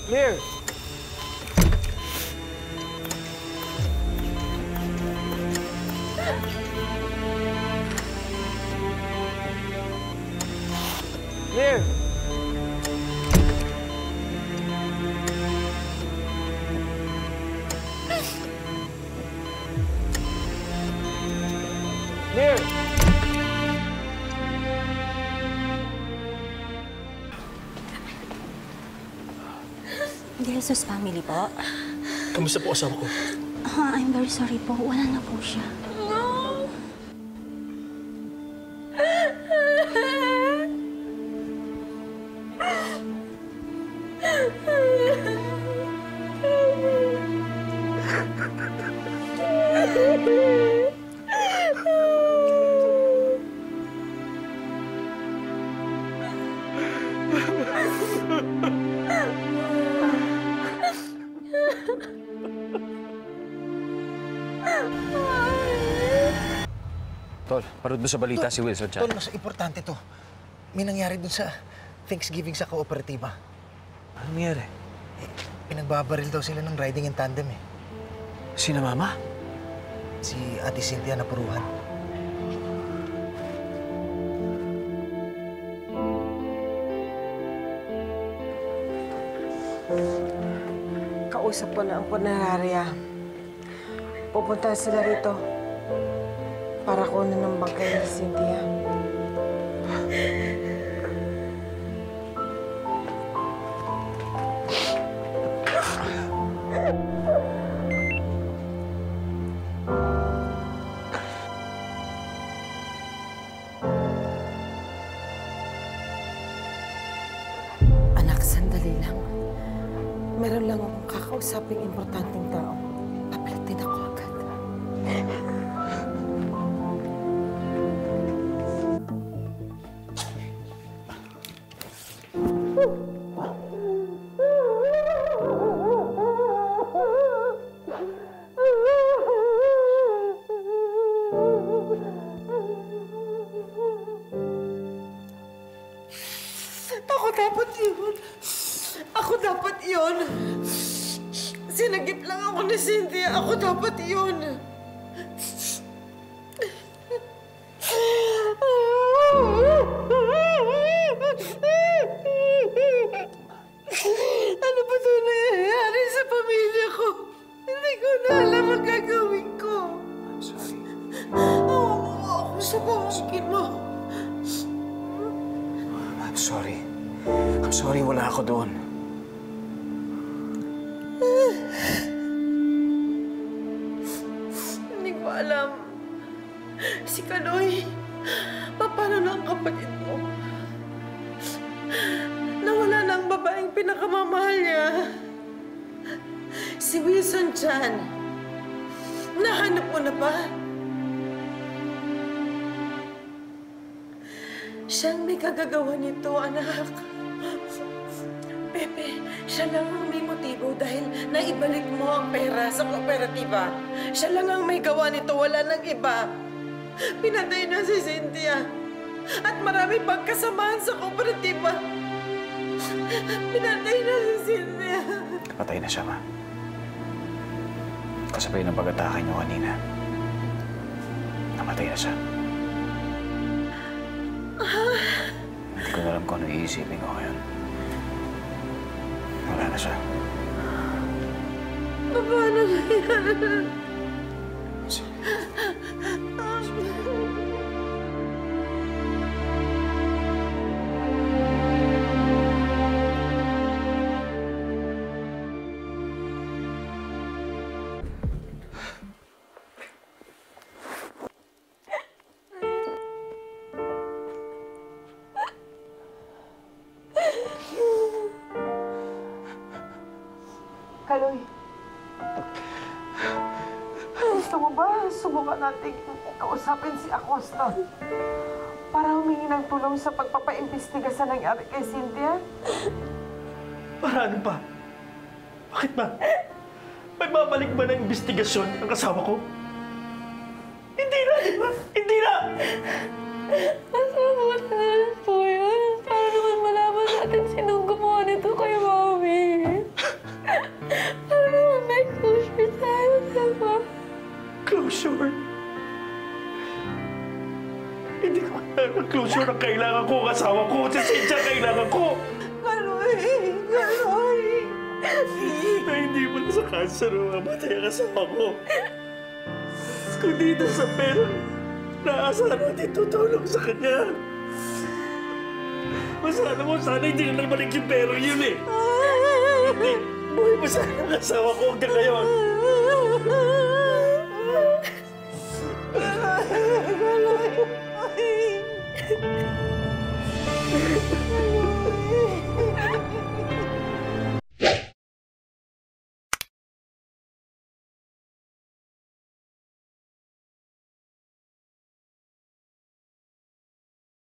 Clear! Clear! Clear! De Jesus family po. Kamusta po asawa ko? I'm very sorry po. Wala na po siya. No! Tol, parod mo sa balita si Wilson Chan. Tol, mas importante to. May nangyari dun sa Thanksgiving sa kooperatiba. Anong nangyari? Pinagbabaril daw sila ng riding in tandem eh. Sina Mama? Si Ate Cynthia napuruhan. Kausap ko na ang Punerarya. Pupunta sila rito para kunin ng bangkay ni Cynthia. Anak, sandali lang. Meron lang akong kakausaping importanteng tao. Papalitin ako agad. Ako dapat yun. Ako dapat yun. Sinagip lang ako ni Cynthia. Ako dapat yun. Ano ba ito nangyayari sa pamilya ko? Hindi ko na alam ang gagawin ko. I'm sorry. Maawa ako sa pamangkin mo. I'm sorry. I'm sorry wala ako doon. Hindi ko alam. Si Kaloy, paano na ang kapatid mo? Nawala na ang babaeng pinakamamahal niya. Si Wilson Chan. Nahanap mo na ba? Siyang may kagagawa nito, anak. Pepe, siya lang ang may motibo dahil naibalik mo ang pera sa kooperatiba. Siya lang ang may gawa nito, wala nang iba. Pinatay na si Cynthia. At marami pang kasamahan sa kooperatiba. Pinatay na si Cynthia. Patay na siya, Ma. Kasabay ng pag-atake niyo kanina. Namatay na siya. Hindi ko na alam kung ano iisipin ko ngayon. Wala na siya. Paano na yan? Kaloy, gusto mo ba subukan natin kausapin si Acosta para humingi ng tulong sa pagpapaimbestiga sa nangyari kay Cynthia? Para ano pa? Bakit ba? May babalik ba ng investigasyon ang kasama ko? Hindi na, di ba? Hindi na! Mas mabuti na rin po yun. Para naman malaman natin sinong gumawa nito kay Mami. hindi ko ng closure ang kailangan ko, ang asawa ko, si Cynthia kailangan ko. Kaloy! Kaloy! Na hindi mo na sa cancer mamatay ang asawa ko. Kundi na sa pera, naasahan natin tutulong sa kanya. Masana mo, sana hindi na nagbalik yung pera yun eh. Hindi, buhay pa sana ang asawa ko hanggang ngayon. Kaloy!